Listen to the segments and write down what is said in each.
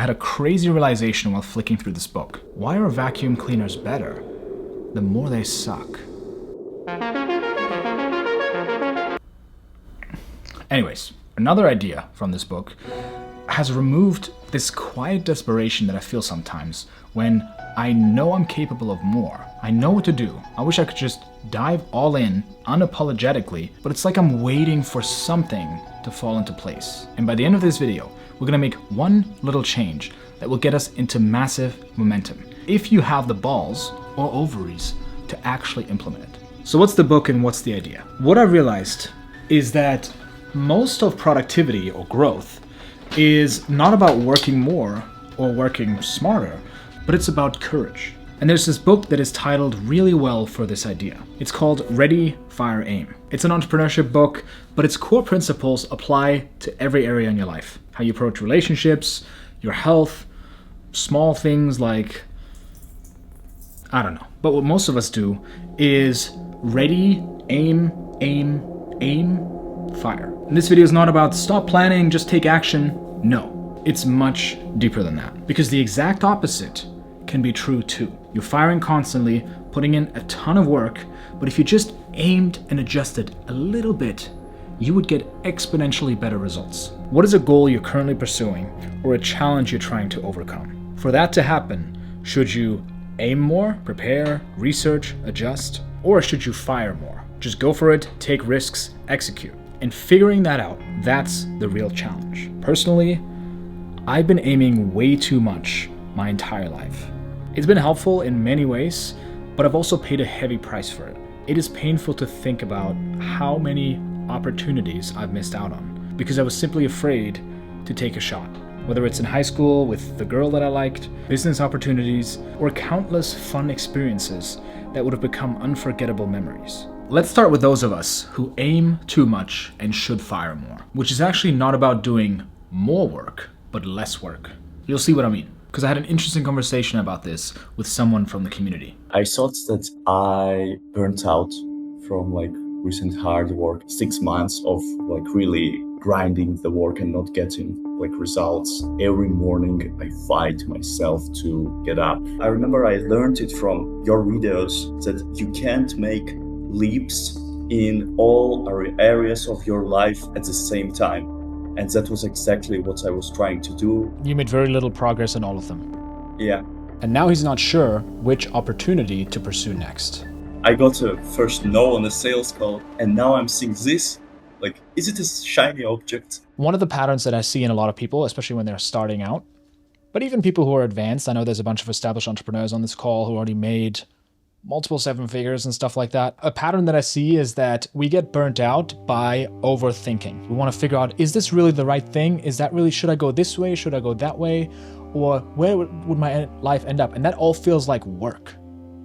had a crazy realization while flicking through this book. Why are vacuum cleaners better the more they suck? Anyways, another idea from this book has removed this quiet desperation that I feel sometimes when I know I'm capable of more. I know what to do. I wish I could just dive all in unapologetically, but it's like I'm waiting for something to fall into place. And by the end of this video, we're gonna make one little change that will get us into massive momentum, if you have the balls or ovaries to actually implement it. So what's the book and what's the idea? What I realized is that most of productivity or growth is not about working more or working smarter, but it's about courage. And there's this book that is titled really well for this idea. It's called Ready, Fire, Aim. It's an entrepreneurship book, but its core principles apply to every area in your life. How you approach relationships, your health, small things like, I don't know. But what most of us do is ready, aim, aim, aim, fire. And this video is not about stop planning, just take action. No, it's much deeper than that. Because the exact opposite can be true too. You're firing constantly, putting in a ton of work, but if you just aimed and adjusted a little bit, you would get exponentially better results. What is a goal you're currently pursuing or a challenge you're trying to overcome? For that to happen, should you aim more, prepare, research, adjust, or should you fire more? Just go for it, take risks, execute. And figuring that out, that's the real challenge. Personally, I've been aiming way too much my entire life. It's been helpful in many ways, but I've also paid a heavy price for it. It is painful to think about how many opportunities I've missed out on because I was simply afraid to take a shot. Whether it's in high school with the girl that I liked, business opportunities, or countless fun experiences that would have become unforgettable memories. Let's start with those of us who aim too much and should fire more, which is actually not about doing more work, but less work. You'll see what I mean, because I had an interesting conversation about this with someone from the community. I thought that I burnt out from recent hard work, 6 months of really grinding the work and not getting results. Every morning I fight myself to get up. I remember I learned it from your videos that you can't make leaps in all areas of your life at the same time. And that was exactly what I was trying to do. You made very little progress in all of them. Yeah. And now he's not sure which opportunity to pursue next. I got a first no on a sales call, and now I'm seeing this. Is it a shiny object? One of the patterns that I see in a lot of people, especially when they're starting out, but even people who are advanced, I know there's a bunch of established entrepreneurs on this call who already made multiple 7 figures and stuff like that. A pattern that I see is that we get burnt out by overthinking. We want to figure out, is this really the right thing? Is that really, should I go this way? Should I go that way? Or where would my life end up? And that all feels like work,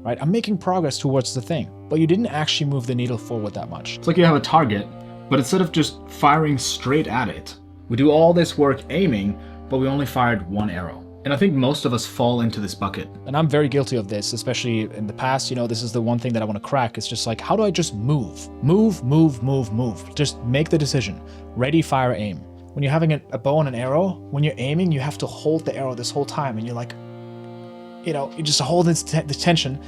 right? I'm making progress towards the thing, but you didn't actually move the needle forward that much. It's like you have a target, but instead of just firing straight at it, we do all this work aiming, but we only fired one arrow. And I think most of us fall into this bucket. And I'm very guilty of this, especially in the past. This is the one thing that I want to crack. It's just how do I just move? Move. Just make the decision. Ready, fire, aim. When you're having a bow and an arrow, when you're aiming, you have to hold the arrow this whole time. And you just hold this tension.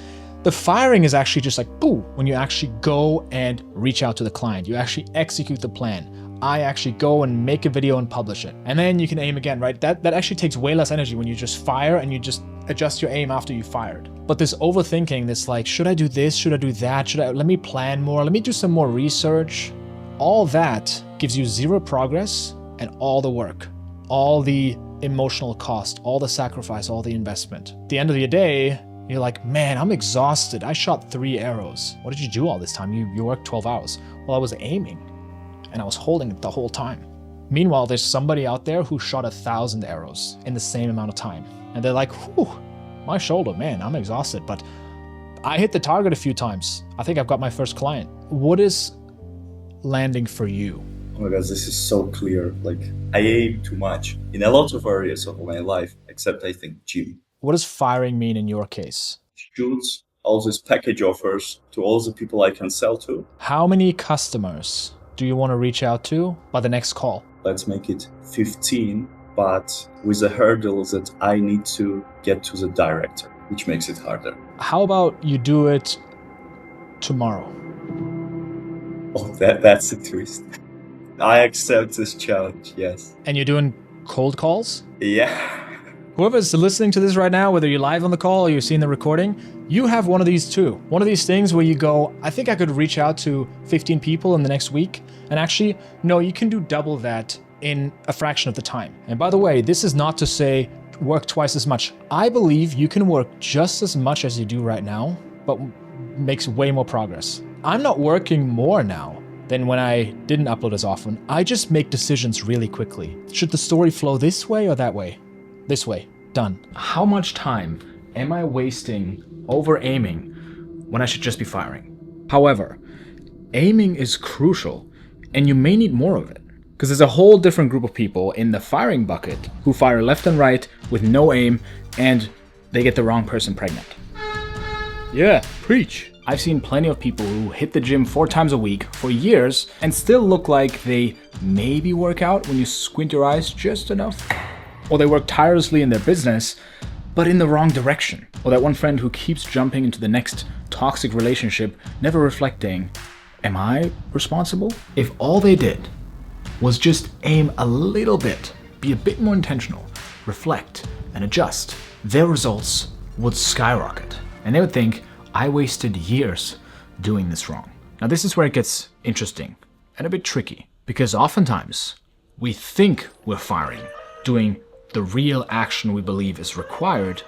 The firing is actually just boo, when you actually go and reach out to the client. You actually execute the plan. I actually go and make a video and publish it. And then you can aim again, right? That actually takes way less energy when you just fire and you just adjust your aim after you fired. But this overthinking, this should I do this? Should I do that? Let me plan more? Let me do some more research. All that gives you zero progress and all the work, all the emotional cost, all the sacrifice, all the investment. At the end of the day, you're like, man, I'm exhausted. I shot 3 arrows. What did you do all this time? You worked 12 hours. Well, I was aiming and I was holding it the whole time. Meanwhile, there's somebody out there who shot 1,000 arrows in the same amount of time. And they're like, whew, my shoulder, man, I'm exhausted, but I hit the target a few times. I think I've got my first client. What is landing for you? Oh my God, this is so clear. I aim too much in a lot of areas of my life, except I think gym. What does firing mean in your case? Shoots, all these package offers to all the people I can sell to. How many customers do you want to reach out to by the next call? Let's make it 15 but with the hurdle that I need to get to the director, which makes it harder. How about you do it tomorrow? Oh, that's a twist. I accept this challenge, yes. And you're doing cold calls? Yeah. Whoever's listening to this right now, whether you're live on the call or you're seeing the recording, you have one of these too. One of these things where you go, I think I could reach out to 15 people in the next week. And actually, no, you can do double that in a fraction of the time. And by the way, this is not to say work twice as much. I believe you can work just as much as you do right now, but makes way more progress. I'm not working more now than when I didn't upload as often. I just make decisions really quickly. Should the story flow this way or that way? This way. Done. How much time am I wasting over aiming when I should just be firing? However, aiming is crucial, and you may need more of it. Because there's a whole different group of people in the firing bucket who fire left and right with no aim, and they get the wrong person pregnant. Yeah, preach. I've seen plenty of people who hit the gym 4 times a week for years and still look like they maybe work out when you squint your eyes just enough. Or they work tirelessly in their business, but in the wrong direction. Or that one friend who keeps jumping into the next toxic relationship, never reflecting, am I responsible? If all they did was just aim a little bit, be a bit more intentional, reflect, and adjust, their results would skyrocket. And they would think, I wasted years doing this wrong. Now this is where it gets interesting and a bit tricky, because oftentimes we think we're firing, doing the real action we believe is required,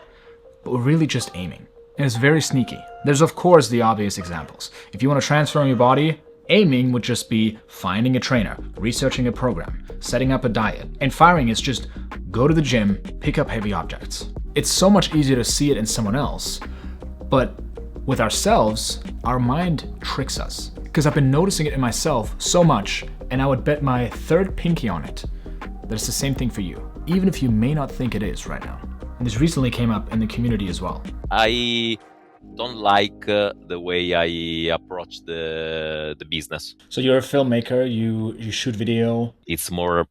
but we're really just aiming. And it's very sneaky. There's of course the obvious examples. If you want to transform your body, aiming would just be finding a trainer, researching a program, setting up a diet. And firing is just go to the gym, pick up heavy objects. It's so much easier to see it in someone else, but with ourselves, our mind tricks us. Because I've been noticing it in myself so much, and I would bet my third pinky on it that it's the same thing for you, even if you may not think it is right now. And this recently came up in the community as well. I don't like the way I approach the business. So you're a filmmaker, you shoot video. It's more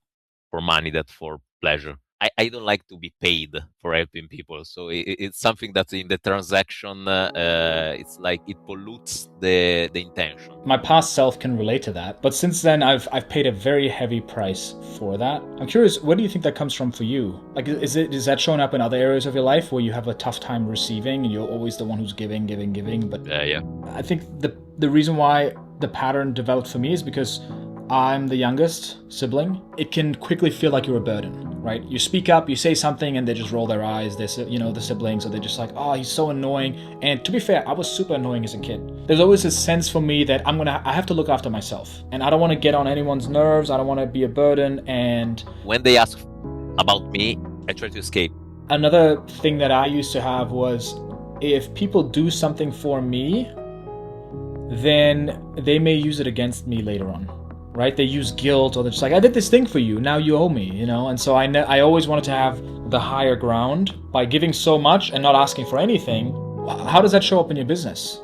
for money than for pleasure. I don't like to be paid for helping people. So it's something that in the transaction, it's like it pollutes the intention. My past self can relate to that, but since then I've paid a very heavy price for that. I'm curious, where do you think that comes from for you? Like, is that showing up in other areas of your life where you have a tough time receiving and you're always the one who's giving? But Yeah. I think the reason why the pattern developed for me is because I'm the youngest sibling. It can quickly feel like you're a burden, right? You speak up, you say something, and they just roll their eyes. The siblings, or they're just like, oh, he's so annoying. And to be fair, I was super annoying as a kid. There's always this sense for me that I have to look after myself, and I don't want to get on anyone's nerves. I don't want to be a burden. And when they ask about me, I try to escape. Another thing that I used to have was, if people do something for me, then they may use it against me later on. Right? They use guilt, or they're just like, I did this thing for you, now you owe me, And so I always wanted to have the higher ground by giving so much and not asking for anything. How does that show up in your business?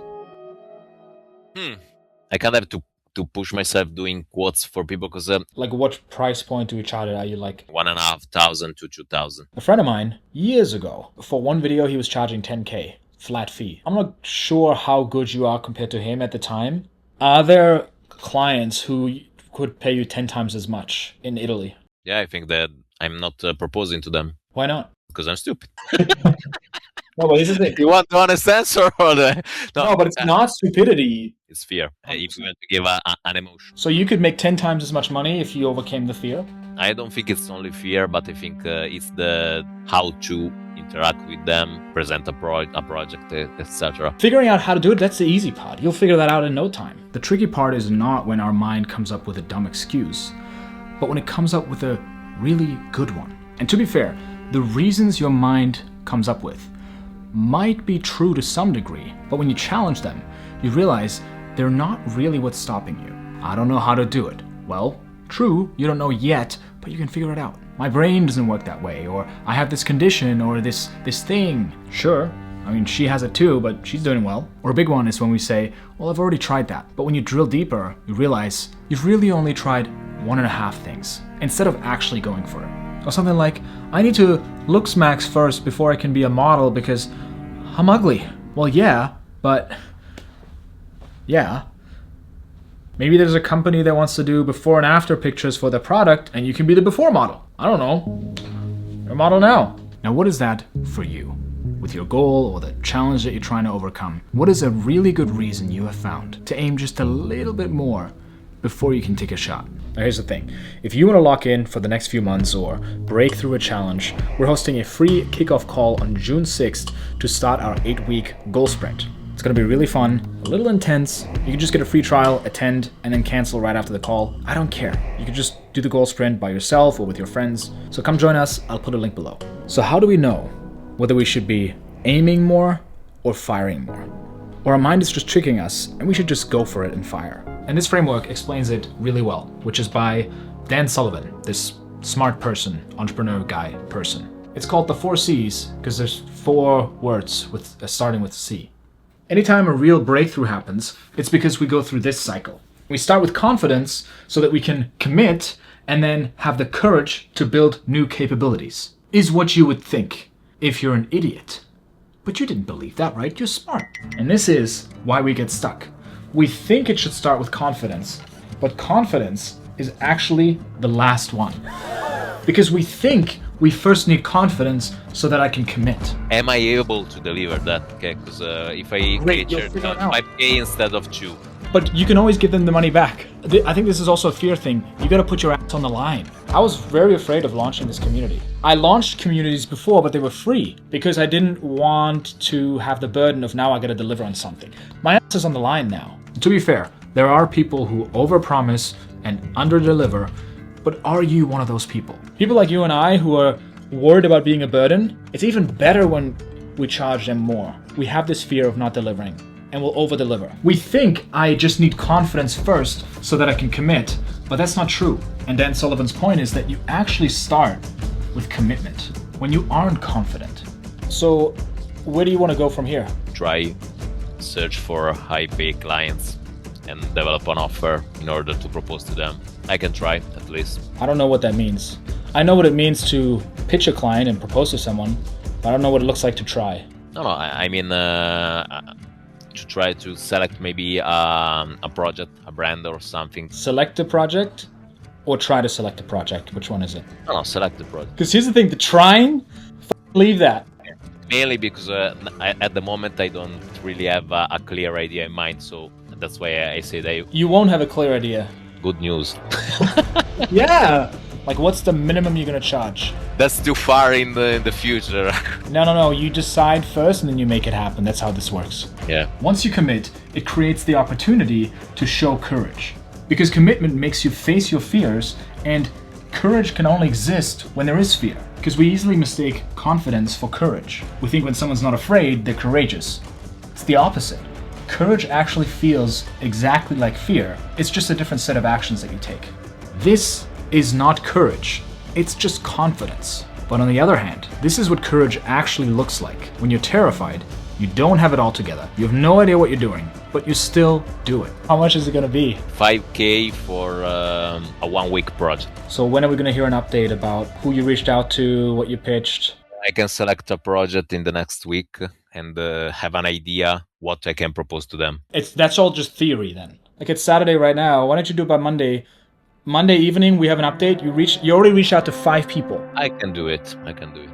I kind of have to push myself doing quotes for people because like, what price point do we charge it? Are you like 1,500 to 2,000? A friend of mine years ago, for one video he was charging 10K flat fee. I'm not sure how good you are compared to him at the time. Are there clients who could pay you 10 times as much in Italy? Yeah, I think that I'm not proposing to them. Why not? Because I'm stupid. No, but this is it. You want the honest answer or the... No, but it's not stupidity. It's fear. If you want to give an emotion. So you could make 10 times as much money if you overcame the fear? I don't think it's only fear, but I think it's the how to interact with them, present a project, etc. Figuring out how to do it, that's the easy part. You'll figure that out in no time. The tricky part is not when our mind comes up with a dumb excuse, but when it comes up with a really good one. And to be fair, the reasons your mind comes up with might be true to some degree, but when you challenge them, you realize they're not really what's stopping you. I don't know how to do it. Well, true, you don't know yet, but you can figure it out. My brain doesn't work that way, or I have this condition, or this thing. Sure, I mean, she has it too, but she's doing well. Or a big one is when we say, well, I've already tried that. But when you drill deeper, you realize you've really only tried 1.5 things, instead of actually going for it. Or something like, I need to looks max first before I can be a model because I'm ugly. Well, yeah, but... yeah. Maybe there's a company that wants to do before and after pictures for their product and you can be the before model. I don't know. You're a model now. Now, what is that for you? With your goal or the challenge that you're trying to overcome, what is a really good reason you have found to aim just a little bit more before you can take a shot? Now here's the thing. If you want to lock in for the next few months or break through a challenge, we're hosting a free kickoff call on June 6th to start our 8-week goal sprint. It's going to be really fun, a little intense. You can just get a free trial, attend, and then cancel right after the call. I don't care. You can just do the goal sprint by yourself or with your friends. So come join us. I'll put a link below. So how do we know whether we should be aiming more or firing more? Or our mind is just tricking us and we should just go for it and fire? And this framework explains it really well, which is by Dan Sullivan, this smart person, entrepreneur guy person. It's called the 4 C's because there's 4 words with starting with C. Anytime a real breakthrough happens, it's because we go through this cycle. We start with confidence so that we can commit and then have the courage to build new capabilities. Is what you would think if you're an idiot. But you didn't believe that, right? You're smart. And this is why we get stuck. We think it should start with confidence, but confidence is actually the last one. Because we think we first need confidence so that I can commit. Am I able to deliver that? Okay, because if I Great, you'll charge figure it out. 5K instead of 2. But you can always give them the money back. I think this is also a fear thing. You gotta put your ass on the line. I was very afraid of launching this community. I launched communities before, but they were free because I didn't want to have the burden of now I gotta deliver on something. My ass is on the line now. To be fair, there are people who overpromise and underdeliver, but are you one of those people? People like you and I who are worried about being a burden, it's even better when we charge them more. We have this fear of not delivering and we'll over-deliver. We think I just need confidence first so that I can commit, but that's not true. And Dan Sullivan's point is that you actually start with commitment when you aren't confident. So where do you want to go from here? Try, search for high-pay clients and develop an offer in order to propose to them. I can try, at least. I don't know what that means. I know what it means to pitch a client and propose to someone, but I don't know what it looks like to try. No, I mean, to try to select maybe a project, a brand or something. Select a project or try to select a project? Which one is it? No, select the project. Because here's the thing, the trying, leave that. Mainly because at the moment I don't really have a clear idea in mind, so that's why I say that. You won't have a clear idea. Good news. Yeah. Like, what's the minimum you're gonna charge? That's too far in the future. No. You decide first and then you make it happen. That's how this works. Yeah. Once you commit, it creates the opportunity to show courage. Because commitment makes you face your fears, and courage can only exist when there is fear. Because we easily mistake confidence for courage. We think when someone's not afraid, they're courageous. It's the opposite. Courage actually feels exactly like fear. It's just a different set of actions that you take. This is not courage. It's just confidence. But on the other hand, this is what courage actually looks like. When you're terrified, you don't have it all together. You have no idea what you're doing, but you still do it. How much is it gonna be? 5K for a 1-week project. So when are we gonna hear an update about who you reached out to, what you pitched? I can select a project in the next week and have an idea what I can propose to them. That's all just theory then. Like, it's Saturday right now. Why don't you do it by Monday? Monday evening, we have an update. You already reached out to 5 people. I can do it.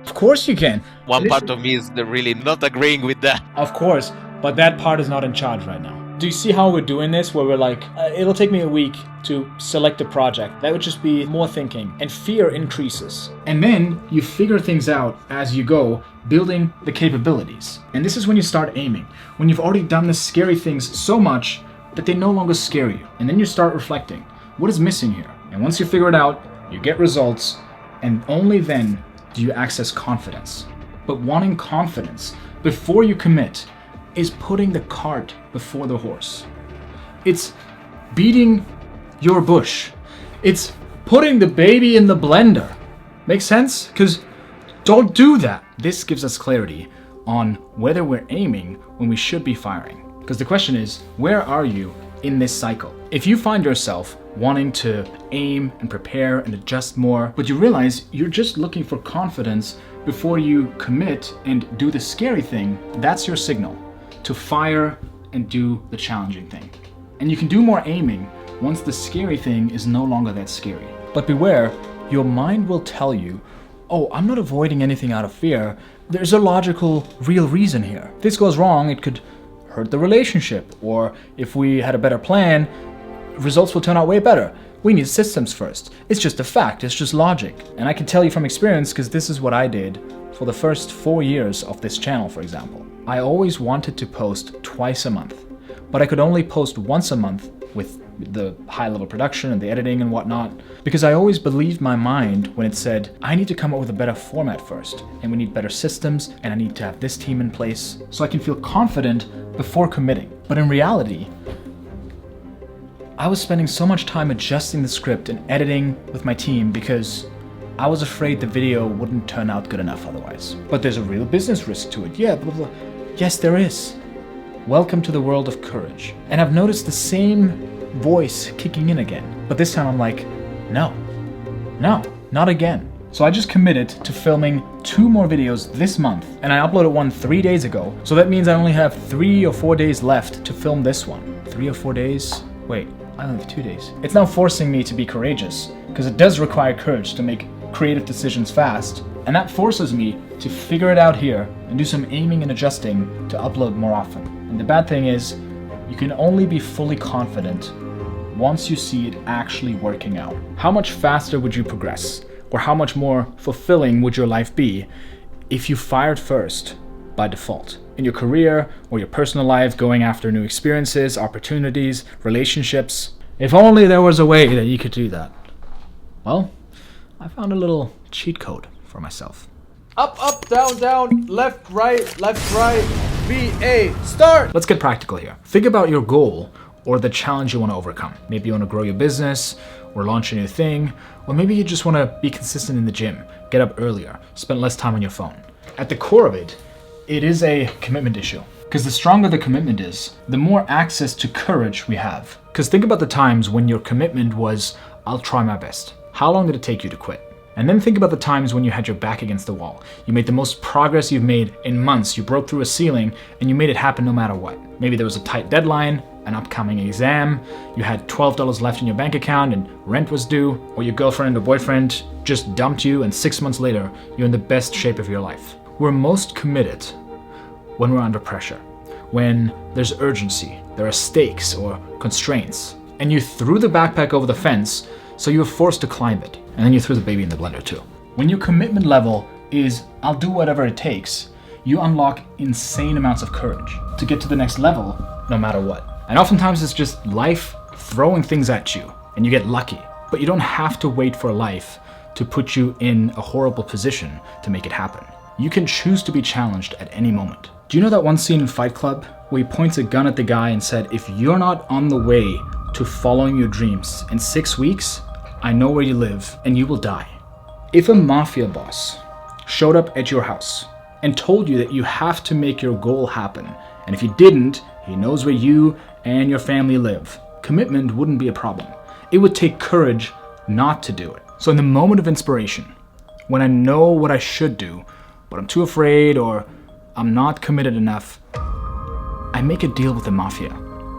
Of course you can. One part of me is really not agreeing with that. Of course, but that part is not in charge right now. Do you see how we're doing this? Where we're like, it'll take me a week to select a project. That would just be more thinking, and fear increases. And then you figure things out as you go, building the capabilities. And this is when you start aiming. When you've already done the scary things so much that they no longer scare you. And then you start reflecting. What is missing here? And once you figure it out, you get results, and only then do you access confidence. But wanting confidence before you commit is putting the cart before the horse. It's beating your bush. It's putting the baby in the blender. Make sense? Because don't do that. This gives us clarity on whether we're aiming when we should be firing. Because the question is, where are you in this cycle. If you find yourself wanting to aim and prepare and adjust more, but you realize you're just looking for confidence before you commit and do the scary thing, that's your signal to fire and do the challenging thing. And you can do more aiming once the scary thing is no longer that scary. But beware, your mind will tell you, oh, I'm not avoiding anything out of fear. There's a logical, real reason here. If this goes wrong, it could hurt the relationship. Or if we had a better plan, results will turn out way better. We need systems first. It's just a fact, it's just logic. And I can tell you from experience, because this is what I did for the first 4 years of this channel, for example. I always wanted to post twice a month, but I could only post once a month with the high level production and the editing and whatnot, because I always believed my mind when it said, I need to come up with a better format first, and we need better systems, and I need to have this team in place so I can feel confident before committing. But in reality, I was spending so much time adjusting the script and editing with my team because I was afraid the video wouldn't turn out good enough otherwise. But there's a real business risk to it. Yeah, blah, blah. Yes, there is. Welcome to the world of courage. And I've noticed the same voice kicking in again. But this time I'm like, no, not again. So I just committed to filming 2 more videos this month, and I uploaded one 3 days ago. So that means I only have 3 or 4 days left to film this one. 3 or 4 days? Wait, I only have 2 days. It's now forcing me to be courageous, because it does require courage to make creative decisions fast. And that forces me to figure it out here and do some aiming and adjusting to upload more often. And the bad thing is, you can only be fully confident once you see it actually working out. How much faster would you progress? Or how much more fulfilling would your life be if you fired first by default? In your career or your personal life, going after new experiences, opportunities, relationships. If only there was a way that you could do that. Well, I found a little cheat code for myself. Up, up, down, down, left, right, VA, start! Let's get practical here. Think about your goal or the challenge you want to overcome. Maybe you want to grow your business or launch a new thing, or maybe you just want to be consistent in the gym, get up earlier, spend less time on your phone. At the core of it, it is a commitment issue. Because the stronger the commitment is, the more access to courage we have. Because think about the times when your commitment was, I'll try my best. How long did it take you to quit? And then think about the times when you had your back against the wall. You made the most progress you've made in months. You broke through a ceiling and you made it happen no matter what. Maybe there was a tight deadline, an upcoming exam, you had $12 left in your bank account and rent was due, or your girlfriend or boyfriend just dumped you and 6 months later, you're in the best shape of your life. We're most committed when we're under pressure, when there's urgency, there are stakes or constraints, and you threw the backpack over the fence, so you were forced to climb it, and then you threw the baby in the blender too. When your commitment level is, I'll do whatever it takes, you unlock insane amounts of courage to get to the next level, no matter what. And oftentimes it's just life throwing things at you, and you get lucky. But you don't have to wait for life to put you in a horrible position to make it happen. You can choose to be challenged at any moment. Do you know that one scene in Fight Club where he points a gun at the guy and said, if you're not on the way to following your dreams in 6 weeks, I know where you live and you will die. If a mafia boss showed up at your house and told you that you have to make your goal happen, and if you didn't, he knows where you and your family live, commitment wouldn't be a problem. It would take courage not to do it. So in the moment of inspiration, when I know what I should do, but I'm too afraid or I'm not committed enough, I make a deal with the mafia.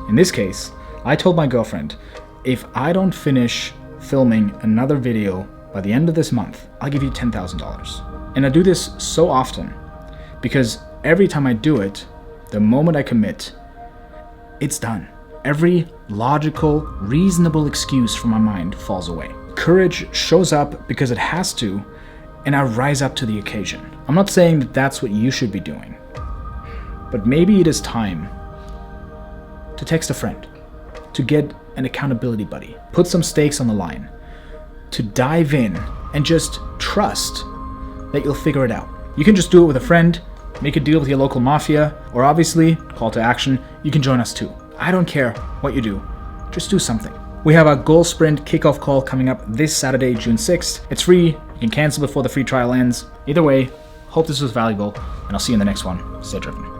In this case, I told my girlfriend, if I don't finish filming another video by the end of this month, I'll give you $10,000. And I do this so often because every time I do it, the moment I commit, it's done. Every logical, reasonable excuse from my mind falls away. Courage shows up because it has to, and I rise up to the occasion. I'm not saying that that's what you should be doing, but maybe it is time to text a friend, to get an accountability buddy, put some stakes on the line, to dive in and just trust that you'll figure it out. You can just do it with a friend, make a deal with your local mafia, or obviously, call to action, you can join us too. I don't care what you do, just do something. We have a Goal Sprint kickoff call coming up this Saturday, June 6th. It's free, you can cancel before the free trial ends. Either way, hope this was valuable, and I'll see you in the next one. Stay driven.